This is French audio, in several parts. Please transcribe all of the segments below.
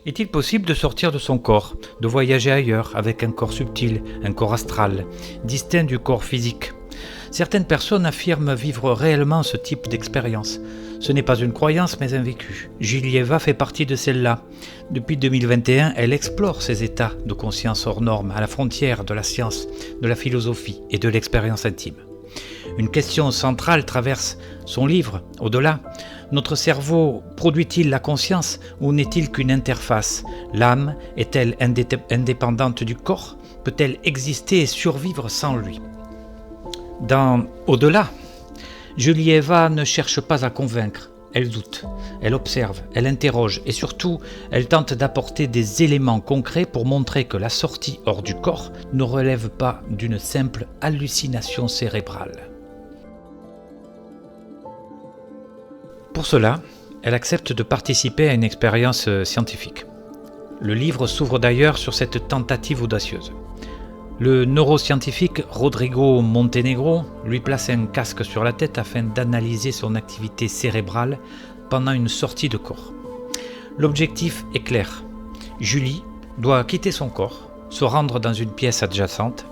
Est-il possible de sortir de son corps, de voyager ailleurs avec un corps subtil, un corps astral, distinct du corps physique ? Certaines personnes affirment vivre réellement ce type d'expérience. Ce n'est pas une croyance mais un vécu. Julieva fait partie de celle-là. Depuis 2021, elle explore ces états de conscience hors normes, à la frontière de la science, de la philosophie et de l'expérience intime. Une question centrale traverse son livre. Au-delà, notre cerveau produit-il la conscience ou n'est-il qu'une interface ? L'âme est-elle indépendante du corps ? Peut-elle exister et survivre sans lui ? Dans Au-delà, Julieva ne cherche pas à convaincre. Elle doute, elle observe, elle interroge et surtout, elle tente d'apporter des éléments concrets pour montrer que la sortie hors du corps ne relève pas d'une simple hallucination cérébrale. Pour cela, elle accepte de participer à une expérience scientifique. Le livre s'ouvre d'ailleurs sur cette tentative audacieuse. Le neuroscientifique Rodrigo Montenegro lui place un casque sur la tête afin d'analyser son activité cérébrale pendant une sortie de corps. L'objectif est clair. Julie doit quitter son corps, se rendre dans une pièce adjacente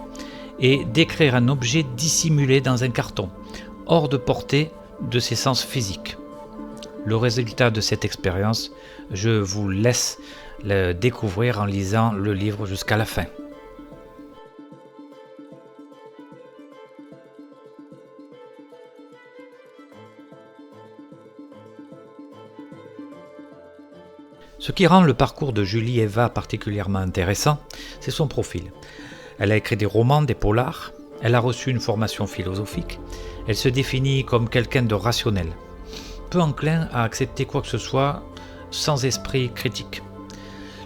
et décrire un objet dissimulé dans un carton, hors de portée de ses sens physiques. Le résultat de cette expérience, je vous laisse le découvrir en lisant le livre jusqu'à la fin. Ce qui rend le parcours de Julieva particulièrement intéressant, c'est son profil. Elle a écrit des romans, des polars, elle a reçu une formation philosophique, elle se définit comme quelqu'un de rationnel, peu enclin à accepter quoi que ce soit sans esprit critique.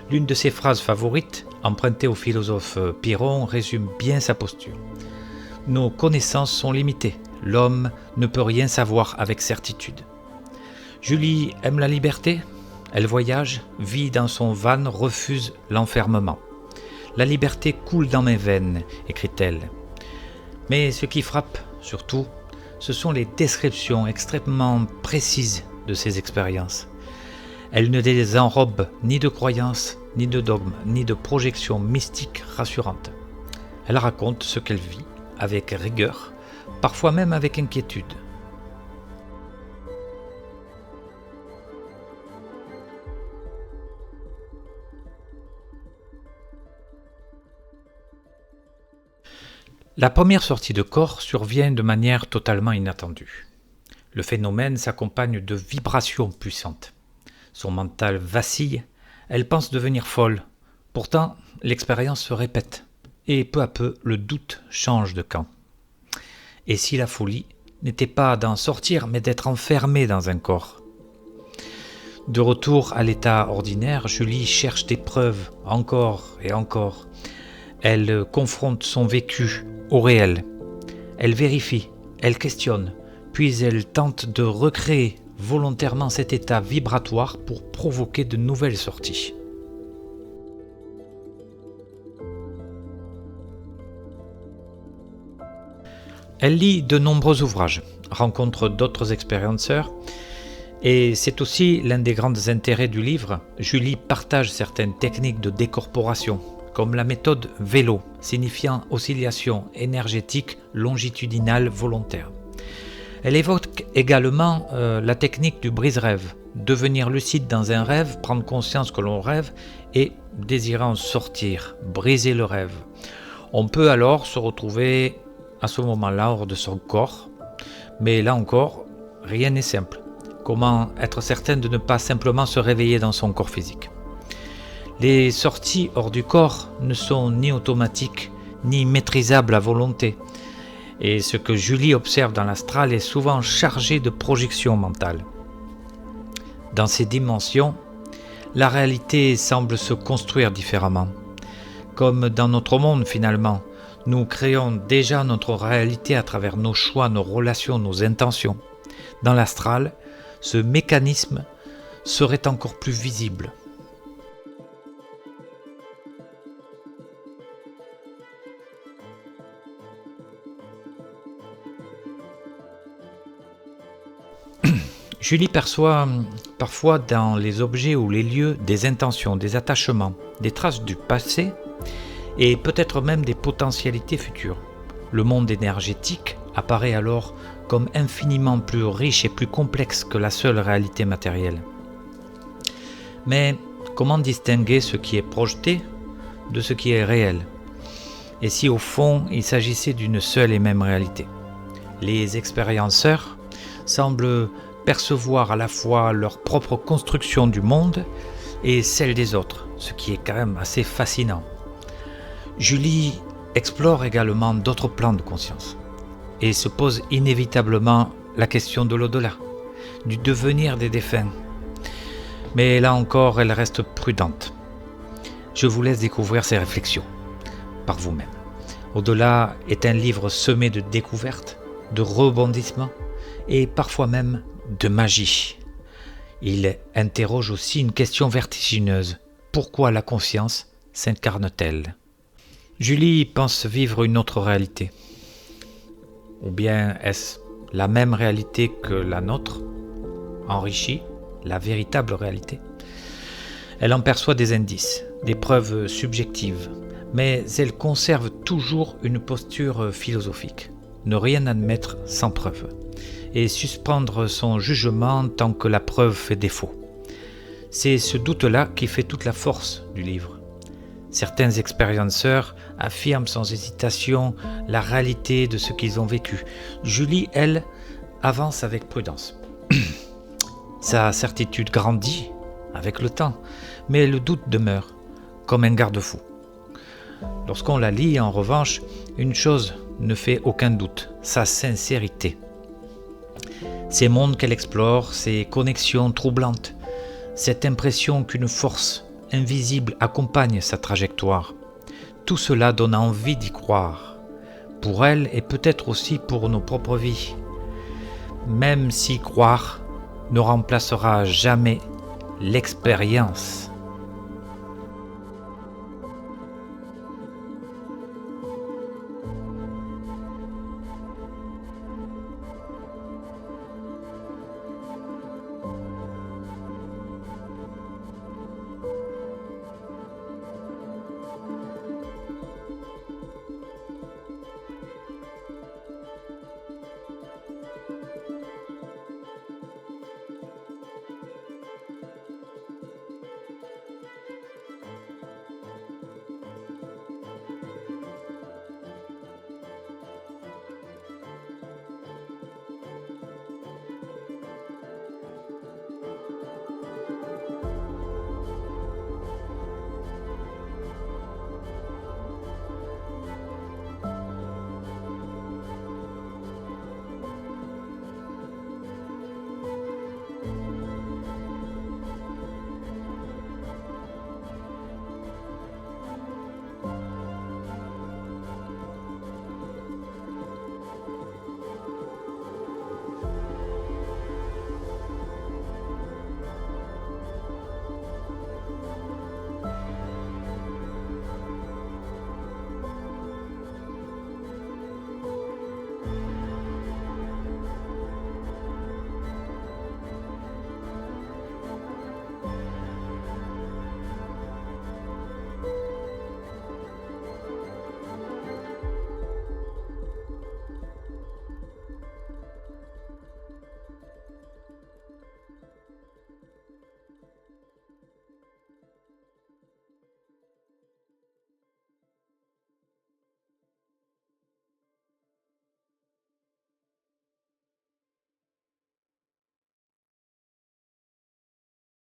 L'une de ses phrases favorites, empruntée au philosophe Pyrrhon, résume bien sa posture. Nos connaissances sont limitées, l'homme ne peut rien savoir avec certitude. Julie aime la liberté, elle voyage, vit dans son van, refuse l'enfermement. La liberté coule dans mes veines, écrit-elle. Mais ce qui frappe, surtout, ce sont les descriptions extrêmement précises de ces expériences. Elle ne les enrobe ni de croyances, ni de dogmes, ni de projections mystiques rassurantes. Elle raconte ce qu'elle vit, avec rigueur, parfois même avec inquiétude. La première sortie de corps survient de manière totalement inattendue. Le phénomène s'accompagne de vibrations puissantes. Son mental vacille, elle pense devenir folle. Pourtant, l'expérience se répète, et peu à peu, le doute change de camp. Et si la folie n'était pas d'en sortir, mais d'être enfermée dans un corps ? De retour à l'état ordinaire, Julie cherche des preuves, encore et encore. Elle confronte son vécu au réel. Elle vérifie, elle questionne, puis elle tente de recréer volontairement cet état vibratoire pour provoquer de nouvelles sorties. Elle lit de nombreux ouvrages, rencontre d'autres expérienceurs, et c'est aussi l'un des grands intérêts du livre. Julie partage certaines techniques de décorporation, comme la méthode vélo, signifiant oscillation énergétique longitudinale volontaire. Elle évoque également la technique du brise-rêve, devenir lucide dans un rêve, prendre conscience que l'on rêve et désirer en sortir, briser le rêve. On peut alors se retrouver à ce moment-là hors de son corps, mais là encore, rien n'est simple. Comment être certain de ne pas simplement se réveiller dans son corps physique ? Les sorties hors du corps ne sont ni automatiques ni maîtrisables à volonté. Et ce que Julie observe dans l'astral est souvent chargé de projections mentales. Dans ces dimensions, la réalité semble se construire différemment. Comme dans notre monde finalement, nous créons déjà notre réalité à travers nos choix, nos relations, nos intentions. Dans l'astral, ce mécanisme serait encore plus visible. Julie perçoit parfois dans les objets ou les lieux des intentions, des attachements, des traces du passé et peut-être même des potentialités futures. Le monde énergétique apparaît alors comme infiniment plus riche et plus complexe que la seule réalité matérielle. Mais comment distinguer ce qui est projeté de ce qui est réel? Et si au fond il s'agissait d'une seule et même réalité? Les expérienceurs semblent percevoir à la fois leur propre construction du monde et celle des autres, ce qui est quand même assez fascinant. Julie explore également d'autres plans de conscience et se pose inévitablement la question de l'au-delà, du devenir des défunts. Mais là encore, elle reste prudente. Je vous laisse découvrir ses réflexions par vous-même. Au-delà est un livre semé de découvertes, de rebondissements et parfois même de magie. Il interroge aussi une question vertigineuse. Pourquoi la conscience s'incarne-t-elle? Julie pense vivre une autre réalité. Ou bien est-ce la même réalité que la nôtre, enrichie, la véritable réalité? Elle en perçoit des indices, des preuves subjectives, mais elle conserve toujours une posture philosophique. Ne rien admettre sans preuve, et suspendre son jugement tant que la preuve fait défaut. C'est ce doute-là qui fait toute la force du livre. Certains expérienceurs affirment sans hésitation la réalité de ce qu'ils ont vécu. Julie, elle, avance avec prudence. Sa certitude grandit avec le temps, mais le doute demeure comme un garde-fou. Lorsqu'on la lit, en revanche, une chose ne fait aucun doute, sa sincérité. Ces mondes qu'elle explore, ces connexions troublantes, cette impression qu'une force invisible accompagne sa trajectoire. Tout cela donne envie d'y croire, pour elle et peut-être aussi pour nos propres vies. Même si croire ne remplacera jamais l'expérience.